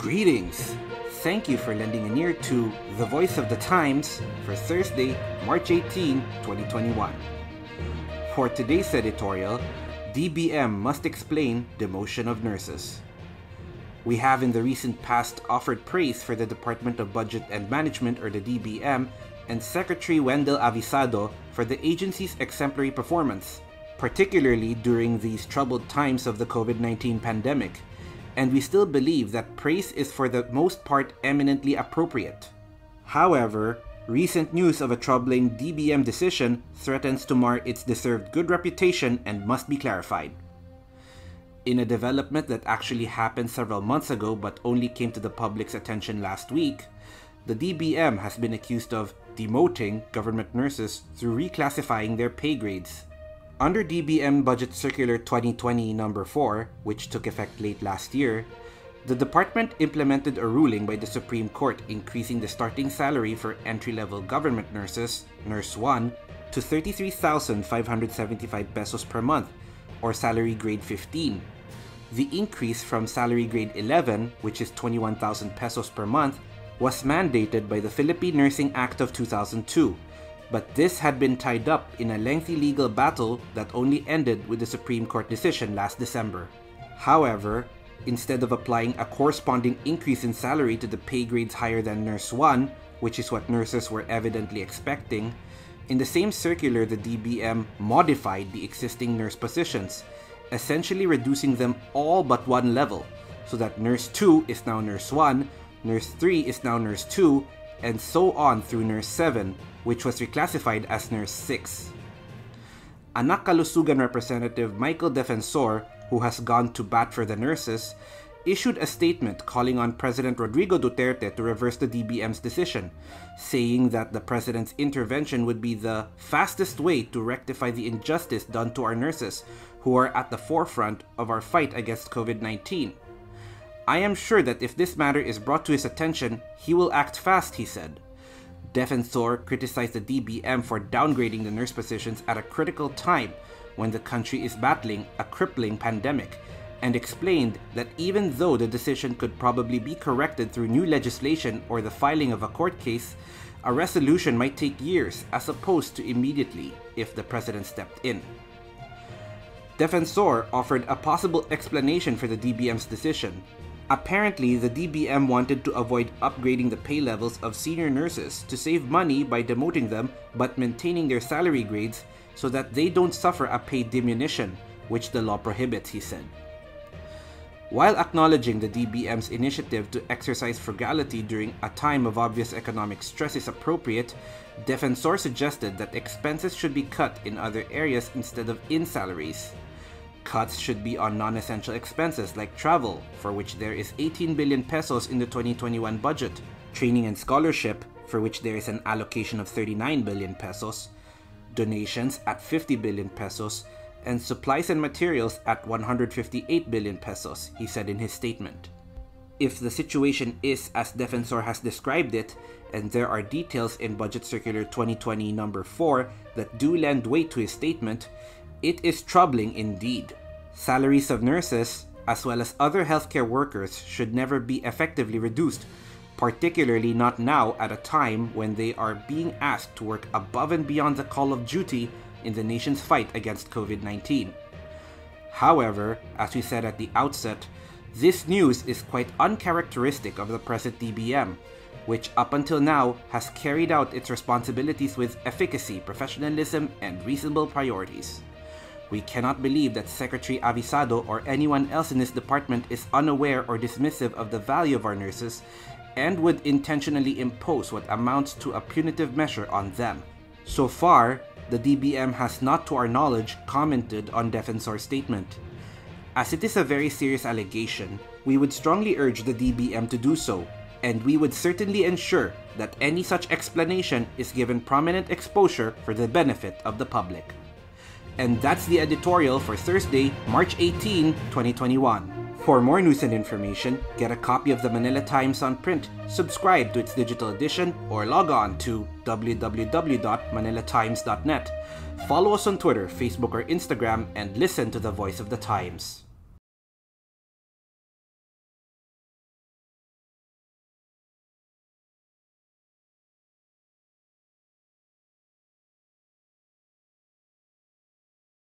Greetings! Thank you for lending an ear to The Voice of the Times for Thursday, March 18, 2021. For today's editorial, DBM must explain demotion of nurses. We have in the recent past offered praise for the Department of Budget and Management, or the DBM, and Secretary Wendell Avisado for the agency's exemplary performance, particularly during these troubled times of the COVID-19 pandemic. And we still believe that praise is for the most part eminently appropriate. However, recent news of a troubling DBM decision threatens to mar its deserved good reputation and must be clarified. In a development that actually happened several months ago but only came to the public's attention last week, the DBM has been accused of demoting government nurses through reclassifying their pay grades. Under DBM Budget Circular 2020 No. 4, which took effect late last year, the department implemented a ruling by the Supreme Court increasing the starting salary for entry-level government nurses, Nurse 1, to 33,575 pesos per month, or salary grade 15. The increase from salary grade 11, which is 21,000 pesos per month, was mandated by the Philippine Nursing Act of 2002. But this had been tied up in a lengthy legal battle that only ended with the Supreme Court decision last December. However, instead of applying a corresponding increase in salary to the pay grades higher than Nurse 1, which is what nurses were evidently expecting, in the same circular the DBM modified the existing nurse positions, essentially reducing them all but one level, so that Nurse 2 is now Nurse 1, Nurse 3 is now Nurse 2, and so on through Nurse 7, which was reclassified as Nurse 6. Anak Kalusugan Representative Michael Defensor, who has gone to bat for the nurses, issued a statement calling on President Rodrigo Duterte to reverse the DBM's decision, saying that the president's intervention would be the fastest way to rectify the injustice done to our nurses, who are at the forefront of our fight against COVID-19. I am sure that if this matter is brought to his attention, he will act fast, he said. Defensor criticized the DBM for downgrading the nurse positions at a critical time when the country is battling a crippling pandemic, and explained that even though the decision could probably be corrected through new legislation or the filing of a court case, a resolution might take years as opposed to immediately if the president stepped in. Defensor offered a possible explanation for the DBM's decision. Apparently, the DBM wanted to avoid upgrading the pay levels of senior nurses to save money by demoting them but maintaining their salary grades so that they don't suffer a pay diminution, which the law prohibits, he said. While acknowledging the DBM's initiative to exercise frugality during a time of obvious economic stress is appropriate, Defensor suggested that expenses should be cut in other areas instead of in salaries. Cuts should be on non-essential expenses like travel, for which there is 18 billion pesos in the 2021 budget, training and scholarship, for which there is an allocation of 39 billion pesos, donations at 50 billion pesos, and supplies and materials at 158 billion pesos, he said in his statement. If the situation is as Defensor has described it, and there are details in Budget Circular 2020 No. 4 that do lend weight to his statement, it is troubling indeed. Salaries of nurses, as well as other healthcare workers, should never be effectively reduced, particularly not now at a time when they are being asked to work above and beyond the call of duty in the nation's fight against COVID-19. However, as we said at the outset, this news is quite uncharacteristic of the present DBM, which up until now has carried out its responsibilities with efficacy, professionalism, and reasonable priorities. We cannot believe that Secretary Avisado or anyone else in this department is unaware or dismissive of the value of our nurses and would intentionally impose what amounts to a punitive measure on them. So far, the DBM has not, to our knowledge, commented on Defensor's statement. As it is a very serious allegation, we would strongly urge the DBM to do so, and we would certainly ensure that any such explanation is given prominent exposure for the benefit of the public. And that's the editorial for Thursday, March 18, 2021. For more news and information, get a copy of the Manila Times on print, subscribe to its digital edition, or log on to www.manilatimes.net. Follow us on Twitter, Facebook, or Instagram, and listen to the Voice of the Times.